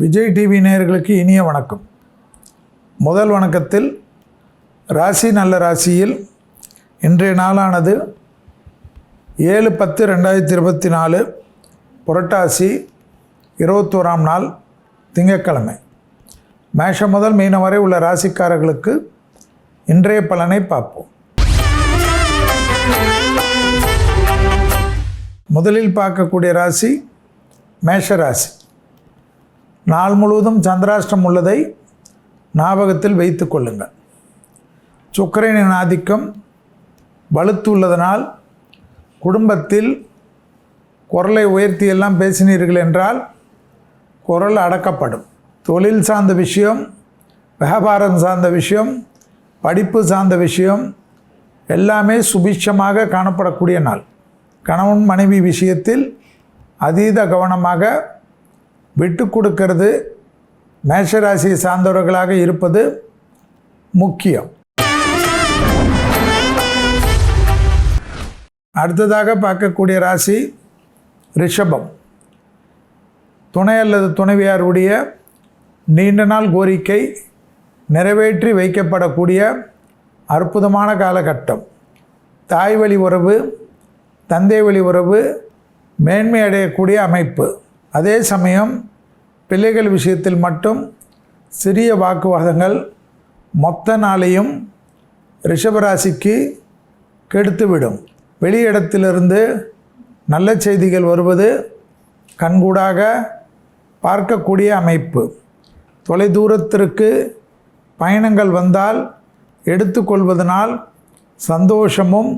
Vijay TV நேயர்களுக்கு இனிய வணக்கம். முதல் வணக்கத்தில் ராசி நல்ல ராசியில் இன்றைய நாளானது 7/10/2024 புரட்டாசி 21ஆம் நாள் திங்கட்கிழமை. மேஷம் முதல் மீனம் வரை உள்ள ராசிக்காரர்களுக்கு இன்றைய பலனை பார்ப்போம். முதலில் பார்க்கக்கூடிய ராசி மேஷ ராசி. நாள் முழுவதும் சந்திராஷ்டம் உள்ளதை ஞாபகத்தில் வைத்து கொள்ளுங்கள். சுக்கிரனின் ஆதிக்கம் வலுத்துள்ளதனால் குடும்பத்தில் குரலை உயர்த்தியெல்லாம் பேசினீர்கள் என்றால் குரல் அடக்கப்படும். தொழில் சார்ந்த விஷயம், வியாபாரம் சார்ந்த விஷயம், படிப்பு சார்ந்த விஷயம் எல்லாமே சுபிட்சமாக காணப்படக்கூடிய நாள். கணவன் மனைவி விஷயத்தில் அதீத கவனமாக விட்டு கொடுக்கிறது மேஷராசியை சார்ந்தவர்களாக இருப்பது முக்கியம். அடுத்ததாக பார்க்கக்கூடிய ராசி ரிஷபம். துணை அல்லது துணைவியாருடைய நீண்ட நாள் கோரிக்கை நிறைவேற்றி வைக்கப்படக்கூடிய அற்புதமான காலகட்டம். தாய் வழி உறவு, தந்தை வழி உறவு மேன்மை அடையக்கூடிய அமைப்பு. அதே சமயம் பிள்ளைகள் விஷயத்தில் மட்டும் சிறிய வாக்குவாதங்கள் மொத்த நாளையும் ரிஷபராசிக்கு கெடுத்துவிடும். வெளியிடத்திலிருந்து நல்ல செய்திகள் வருவது கண்கூடாக பார்க்கக்கூடிய அமைப்பு. தொலைதூரத்திற்கு பயணங்கள் வந்தால் எடுத்துக்கொள்வதனால் சந்தோஷமும்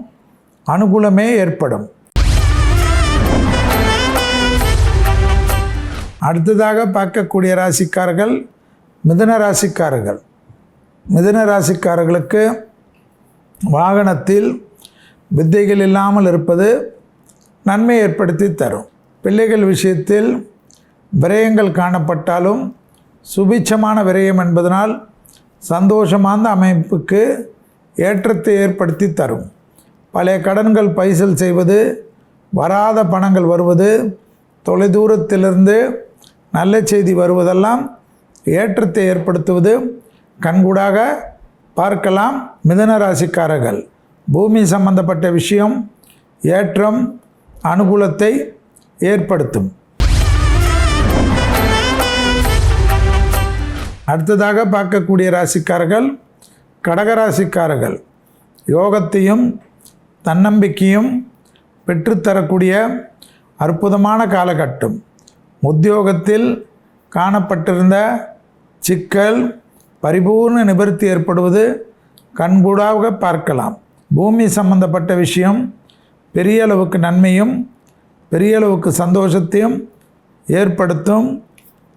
அனுகூலமே ஏற்படும். அடுத்ததாக பார்க்கக்கூடிய ராசிக்காரர்கள் மிதுன ராசிக்காரர்கள். மிதுன ராசிக்காரர்களுக்கு வாகனத்தில் வித்தைகள் இல்லாமல் இருப்பது நன்மை ஏற்படுத்தி தரும். பிள்ளைகள் விஷயத்தில் விரயங்கள் காணப்பட்டாலும் சுபிட்சமான விரயம் என்பதனால் சந்தோஷமான அமைப்புக்கு ஏற்றத்தை ஏற்படுத்தி தரும். பழைய கடன்கள் பைசல் செய்வது, வராத பணங்கள் வருவது, தொலைதூரத்திலிருந்து நல்ல செய்தி வருவதெல்லாம் ஏற்றத்தை ஏற்படுத்துவது கண்கூடாக பார்க்கலாம். மிதுன ராசிக்காரர்கள் பூமி சம்பந்தப்பட்ட விஷயம் ஏற்றம் அனுகூலத்தை ஏற்படுத்தும். அடுத்ததாக பார்க்கக்கூடிய ராசிக்காரர்கள் கடகராசிக்காரர்கள். யோகத்தையும் தன்னம்பிக்கையும் பெற்றுத்தரக்கூடிய அற்புதமான காலகட்டம். உத்தியோகத்தில் காணப்பட்டிருந்த சிக்கல் பரிபூர்ண நிவர்த்தி ஏற்படுவது கண்கூடாக பார்க்கலாம். பூமி சம்பந்தப்பட்ட விஷயம் பெரிய அளவுக்கு நன்மையும் பெரிய அளவுக்கு சந்தோஷத்தையும் ஏற்படுத்தும்.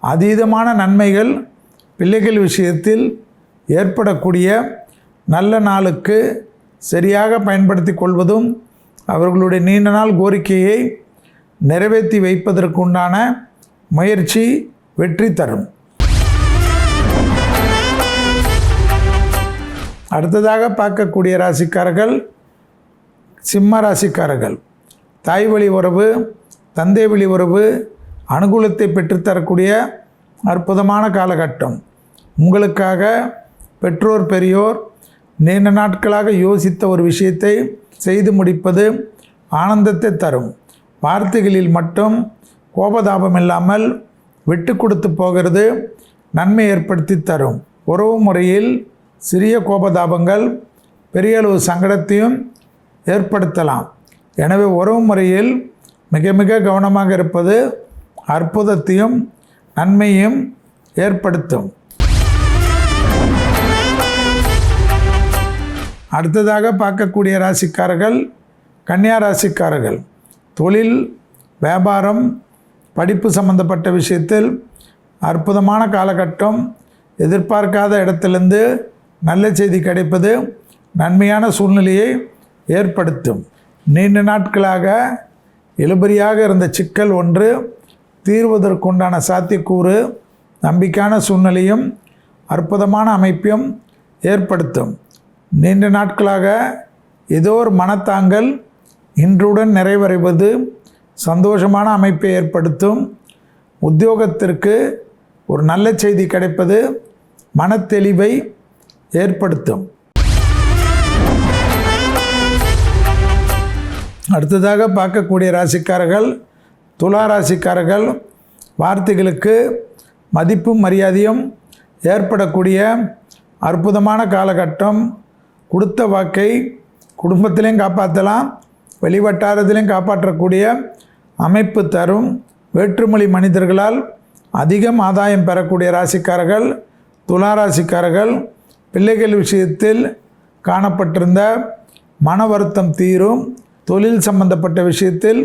அதீதமான நன்மைகள் பிள்ளைகள் விஷயத்தில் ஏற்படக்கூடிய நல்ல நாளுக்கு சரியாக பயன்படுத்தி கொள்வதும் அவர்களுடைய நீண்ட நாள் கோரிக்கையை நிறைவேற்றி வைப்பதற்குண்டான முயற்சி வெற்றி தரும். அடுத்ததாக பார்க்கக்கூடிய ராசிக்காரர்கள் சிம்ம ராசிக்காரர்கள். தாய் வழி உறவு, தந்தை வழி உறவு அனுகூலத்தை பெற்றுத்தரக்கூடிய அற்புதமான காலகட்டம். உங்களுக்காக பெற்றோர் பெரியோர் நீண்ட நாட்களாக யோசித்த ஒரு விஷயத்தை செய்து முடிப்பது ஆனந்தத்தை தரும். வார்த்தைகளில் மட்டும் கோபதாபம் இல்லாமல் விட்டு கொடுத்து போகிறது நன்மை ஏற்படுத்தி தரும். உறவு முறையில் சிறிய கோபதாபங்கள் பெரிய அளவு சங்கடத்தையும் ஏற்படுத்தலாம். எனவே உறவு முறையில் மிக மிக கவனமாக இருப்பது அற்புதத்தையும் நன்மையும் ஏற்படுத்தும். அடுத்ததாக பார்க்கக்கூடிய ராசிக்காரர்கள் கன்னியா ராசிக்காரர்கள். தொழில், வியாபாரம், படிப்பு சம்பந்தப்பட்ட விஷயத்தில் அற்புதமான காலகட்டம். எதிர்பார்க்காத இடத்திலிருந்து நல்ல செய்தி கிடைப்பது நன்மையான சூழ்நிலையை ஏற்படுத்தும். நீண்ட நாட்களாக இழுபறியாக இருந்த சிக்கல் ஒன்று தீர்வதற்குண்டான சாத்தியக்கூறு நம்பிக்கையான சூழ்நிலையும் அற்புதமான அமைப்பையும் ஏற்படுத்தும். நீண்ட நாட்களாக ஏதோ ஒரு மனத்தாங்கல் இன்றுடன் நிறைவடைவது சந்தோஷமான அமைப்பை ஏற்படுத்தும். உத்தியோகத்திற்கு ஒரு நல்ல செய்தி கிடைப்பது மனத்தெளிவை ஏற்படுத்தும். அடுத்ததாக பார்க்கக்கூடிய ராசிக்காரர்கள் துலா ராசிக்காரர்கள். வார்த்தைகளுக்கு மதிப்பும் மரியாதையும் ஏற்படக்கூடிய அற்புதமான காலகட்டம். கொடுத்த வாக்கை குடும்பத்திலையும் காப்பாற்றலாம், வெளிவட்டாரத்திலையும் காப்பாற்றக்கூடிய அமைப்பு தரும். வேற்றுமொழி மனிதர்களால் அதிகம் ஆதாயம் பெறக்கூடிய ராசிக்காரர்கள் துலா ராசிக்காரர்கள். பிள்ளைகள் விஷயத்தில் காணப்பட்டிருந்த மன வருத்தம் தீரும். தொழில் சம்பந்தப்பட்ட விஷயத்தில்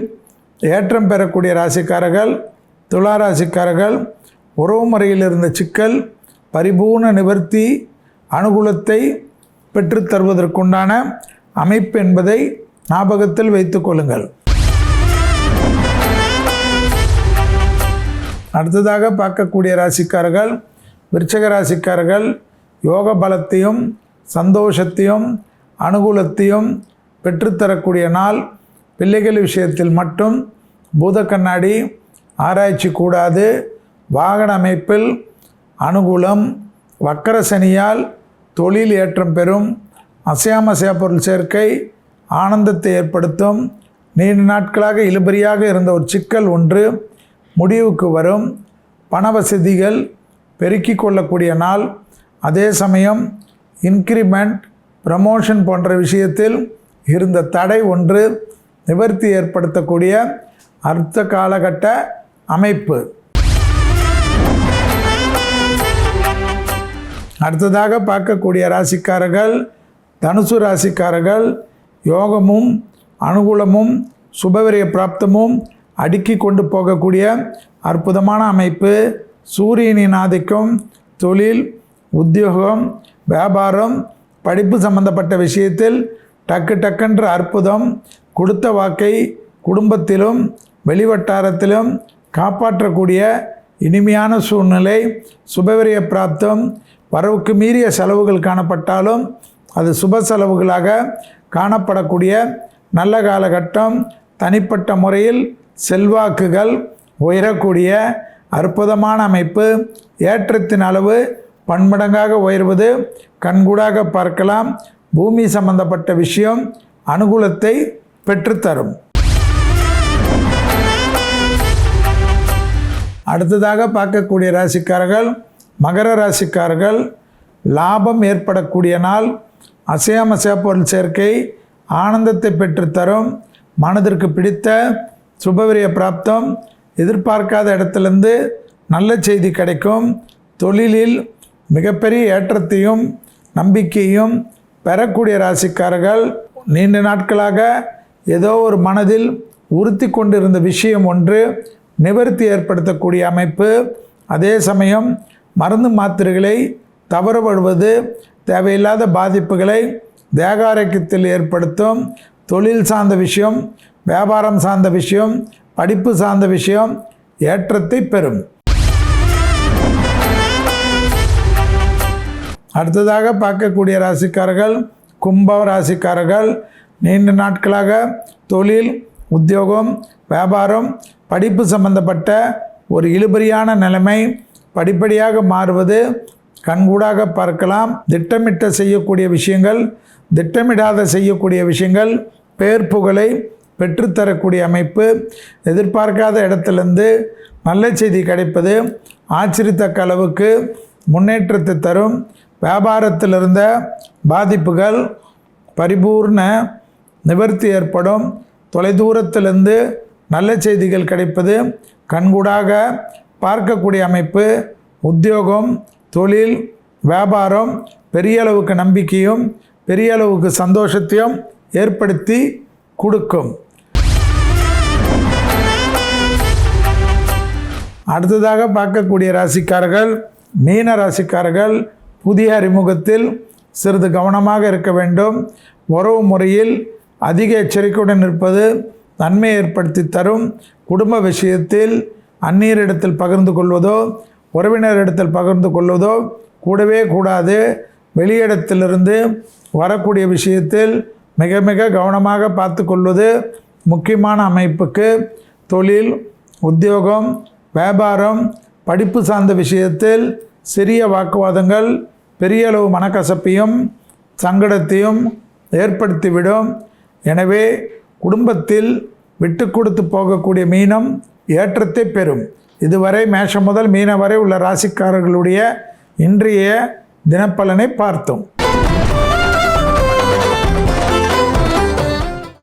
ஏற்றம் பெறக்கூடிய ராசிக்காரர்கள் துலா ராசிக்காரர்கள். உறவு முறையில் இருந்த சிக்கல் பரிபூர்ண நிவர்த்தி அனுகூலத்தை பெற்றுத்தருவதற்குண்டான அமைப்பு என்பதை ஞாபகத்தில் வைத்துக் கொள்ளுங்கள். அடுத்ததாக பார்க்கக்கூடிய ராசிக்காரர்கள் விருச்சிக ராசிக்காரர்கள். யோக பலத்தையும் சந்தோஷத்தையும் அனுகூலத்தையும் பெற்றுத்தரக்கூடிய நாள். பிள்ளைகள் விஷயத்தில் மட்டும் பூத கண்ணாடி ஆராய்ச்சி கூடாது. வாகன அமைப்பில் அனுகூலம். வக்கர சனியால் தொழில் ஏற்றம் பெறும். அசையாமசையா பொருள் சேர்க்கை ஆனந்தத்தை ஏற்படுத்தும். நீண்ட நாட்களாக இழுபறியாக இருந்த ஒரு சிக்கல் ஒன்று முடிவுக்கு வரும். பண வசதிகள் பெருக்கிக் கொள்ளக்கூடிய நாள். அதே சமயம் இன்க்ரிமெண்ட் ப்ரமோஷன் போன்ற விஷயத்தில் இருந்த தடை ஒன்று நிவர்த்தி ஏற்படுத்தக்கூடிய அடுத்த காலகட்ட அமைப்பு. அடுத்ததாக பார்க்கக்கூடிய ராசிக்காரர்கள் தனுசு ராசிக்காரர்கள். யோகமும் அனுகூலமும் சுபவிரய பிராப்தமும் அடுக்கி கொண்டு போகக்கூடிய அற்புதமான அமைப்பு. சூரியனின் ஆதிக்கம் தொழில் உத்தியோகம் வியாபாரம் படிப்பு சம்பந்தப்பட்ட விஷயத்தில் டக்குன்ற அற்புதம். கொடுத்த வாக்கை குடும்பத்திலும் வெளிவட்டாரத்திலும் காப்பாற்றக்கூடிய இனிமையான சூழ்நிலை. சுபவிரய பிராப்தம். வரவுக்கு மீறிய செலவுகள் காணப்பட்டாலும் அது சுப செலவுகளாக காணப்படக்கூடிய நல்ல காலகட்டம். தனிப்பட்ட முறையில் செல்வாக்குகள் உயரக்கூடிய அற்புதமான அமைப்பு. ஏற்றத்தின் அளவு பன்மடங்காக உயர்வது கண்கூடாக பார்க்கலாம். பூமி சம்பந்தப்பட்ட விஷயம் அனுகூலத்தை பெற்றுத்தரும். அடுத்ததாக பார்க்கக்கூடிய ராசிக்காரர்கள் மகர ராசிக்காரர்கள். லாபம் ஏற்படக்கூடிய நாள். அசையாமசையா பொருள் சேர்க்கை ஆனந்தத்தை பெற்றுத்தரும். மனதிற்கு பிடித்த சுபவிரய பிராப்தம். எதிர்பார்க்காத இடத்துலேருந்து நல்ல செய்தி கிடைக்கும். தொழிலில் மிகப்பெரிய ஏற்றத்தையும் நம்பிக்கையும் பெறக்கூடிய ராசிக்காரர்கள். நீண்ட நாட்களாக ஏதோ ஒரு மனதில் உறுத்தி கொண்டிருந்த விஷயம் ஒன்று நிவர்த்தி ஏற்படுத்தக்கூடிய அமைப்பு. அதே சமயம் மருந்து மாத்திரைகளை தவறப்படுவது தேவையில்லாத பாதிப்புகளை தேக ஆரோக்கியத்தில் ஏற்படுத்தும். தொழில் சார்ந்த விஷயம் வியாபாரம் சார்ந்த விஷயம் படிப்பு சார்ந்த விஷயம் ஏற்றத்தை பெறும். அடுத்ததாக பார்க்கக்கூடிய ராசிக்காரர்கள் கும்ப ராசிக்காரர்கள். நீண்ட நாட்களாக தொழில் உத்தியோகம் வியாபாரம் படிப்பு சம்பந்தப்பட்ட ஒரு இழுபறியான நிலைமை படிப்படியாக மாறுவது கண்கூடாக பார்க்கலாம். திட்டமிட்ட செய்யக்கூடிய விஷயங்கள் திட்டமிடாத செய்யக்கூடிய விஷயங்கள் பேர் புகழை பெற்றுத்தரக்கூடிய அமைப்பு. எதிர்பார்க்காத இடத்துலேருந்து நல்ல செய்தி கிடைப்பது ஆச்சரியத்தக்க அளவுக்கு முன்னேற்றத்தை தரும். வியாபாரத்தில் இருந்த பாதிப்புகள் பரிபூர்ண நிவர்த்தி ஏற்படும். தொலைதூரத்திலிருந்து நல்ல செய்திகள் கிடைப்பது கண்கூடாக பார்க்கக்கூடிய அமைப்பு. உத்தியோகம் தொழில் வியாபாரம் பெரிய அளவுக்கு நம்பிக்கையும் பெரிய அளவுக்கு சந்தோஷத்தையும் ஏற்படுத்தி கொடுக்கும். அடுத்ததாக பார்க்கக்கூடிய ராசிக்காரர்கள் மீன ராசிக்காரர்கள். புதிய அறிமுகத்தில் சிறிது கவனமாக இருக்க வேண்டும். உறவு முறையில் அதிக எச்சரிக்கையுடன் இருப்பது நன்மை ஏற்படுத்தி தரும். குடும்ப விஷயத்தில் அந்நியரிடத்தில் பகிர்ந்து கொள்வதோ உறவினரிடத்தில் பகிர்ந்து கொள்வதோ கூடவே கூடாது. வெளியிடத்திலிருந்து வரக்கூடிய விஷயத்தில் மிக மிக கவனமாக பார்த்து கொள்வது முக்கியமான அமைப்புக்கு. தொழில் உத்தியோகம் வியாபாரம் படிப்பு சார்ந்த விஷயத்தில் சிறிய வாக்குவாதங்கள் பெரிய அளவு மனக்கசப்பையும் சங்கடத்தையும் ஏற்படுத்திவிடும். எனவே குடும்பத்தில் விட்டு கொடுத்து போகக்கூடிய மீனம் ஏற்றத்தை பெறும். இதுவரை மேஷம் முதல் மீனம் வரை உள்ள ராசிக்காரர்களுடைய இன்றைய தினப்பலனை பார்த்தோம்.